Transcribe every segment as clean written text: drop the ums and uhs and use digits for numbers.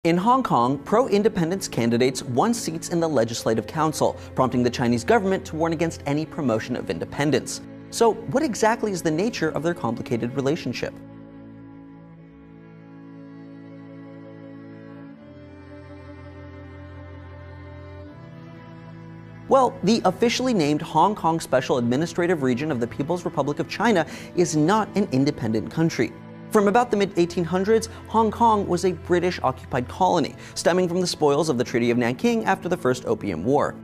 In Hong Kong, pro-independence candidates won seats in the Legislative Council, prompting the Chinese government to warn against any promotion of independence. So, what exactly is the nature of their complicated relationship? Well, the officially named Hong Kong Special Administrative Region of the People's Republic of China is not an independent country. From about the mid-1800s, Hong Kong was a British-occupied colony, stemming from the spoils of the Treaty of Nanking after the First Opium War.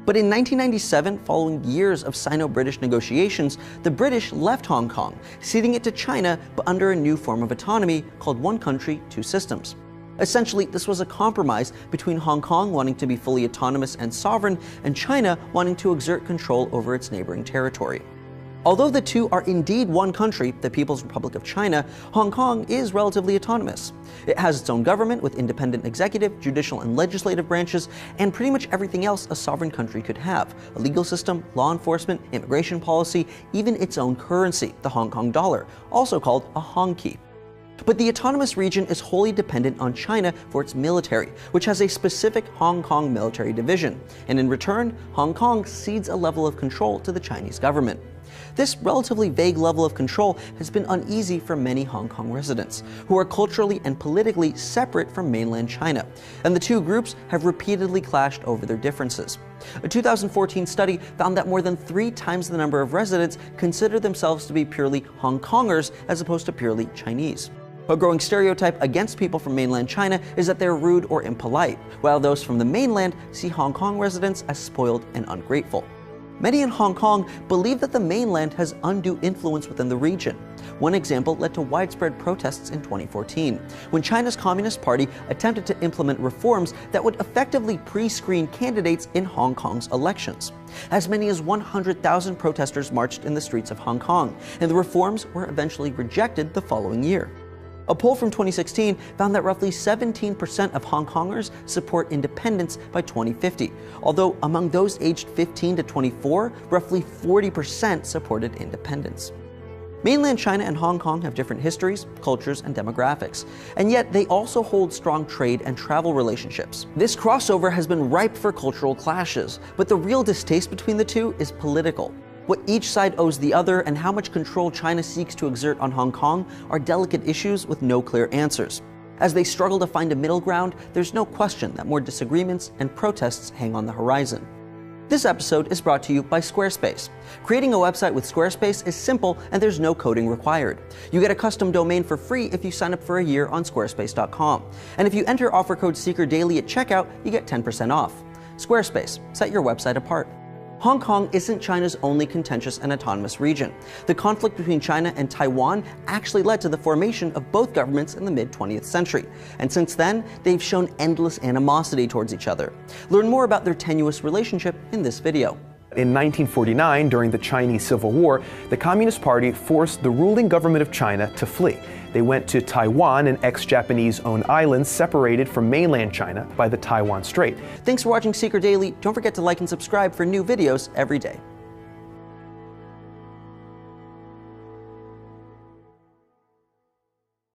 But in 1997, following years of Sino-British negotiations, the British left Hong Kong, ceding it to China, but under a new form of autonomy called One Country, Two Systems. Essentially, this was a compromise between Hong Kong wanting to be fully autonomous and sovereign, and China wanting to exert control over its neighboring territory. Although the two are indeed one country, the People's Republic of China, Hong Kong is relatively autonomous. It has its own government with independent executive, judicial, and legislative branches, and pretty much everything else a sovereign country could have: a legal system, law enforcement, immigration policy, even its own currency, the Hong Kong dollar, also called a Hongqi. But the autonomous region is wholly dependent on China for its military, which has a specific Hong Kong military division, and in return, Hong Kong cedes a level of control to the Chinese government. This relatively vague level of control has been uneasy for many Hong Kong residents, who are culturally and politically separate from mainland China, and the two groups have repeatedly clashed over their differences. A 2014 study found that more than 3 times the number of residents consider themselves to be purely Hong Kongers as opposed to purely Chinese. A growing stereotype against people from mainland China is that they're rude or impolite, while those from the mainland see Hong Kong residents as spoiled and ungrateful. Many in Hong Kong believe that the mainland has undue influence within the region. One example led to widespread protests in 2014, when China's Communist Party attempted to implement reforms that would effectively pre-screen candidates in Hong Kong's elections. As many as 100,000 protesters marched in the streets of Hong Kong, and the reforms were eventually rejected the following year. A poll from 2016 found that roughly 17% of Hong Kongers support independence by 2050, although among those aged 15 to 24, roughly 40% supported independence. Mainland China and Hong Kong have different histories, cultures, and demographics, and yet they also hold strong trade and travel relationships. This crossover has been ripe for cultural clashes, but the real distaste between the two is political. What each side owes the other and how much control China seeks to exert on Hong Kong are delicate issues with no clear answers. As they struggle to find a middle ground, there's no question that more disagreements and protests hang on the horizon. This episode is brought to you by Squarespace. Creating a website with Squarespace is simple and there's no coding required. You get a custom domain for free if you sign up for a year on squarespace.com. And if you enter offer code SEEKERDAILY at checkout, you get 10% off. Squarespace, set your website apart. Hong Kong isn't China's only contentious and autonomous region. The conflict between China and Taiwan actually led to the formation of both governments in the mid-20th century, and since then, they've shown endless animosity towards each other. Learn more about their tenuous relationship in this video. In 1949, during the Chinese Civil War, the Communist Party forced the ruling government of China to flee. They went to Taiwan, an ex-Japanese-owned island separated from mainland China by the Taiwan Strait. Thanks for watching Seeker Daily. Don't forget to like and subscribe for new videos every day.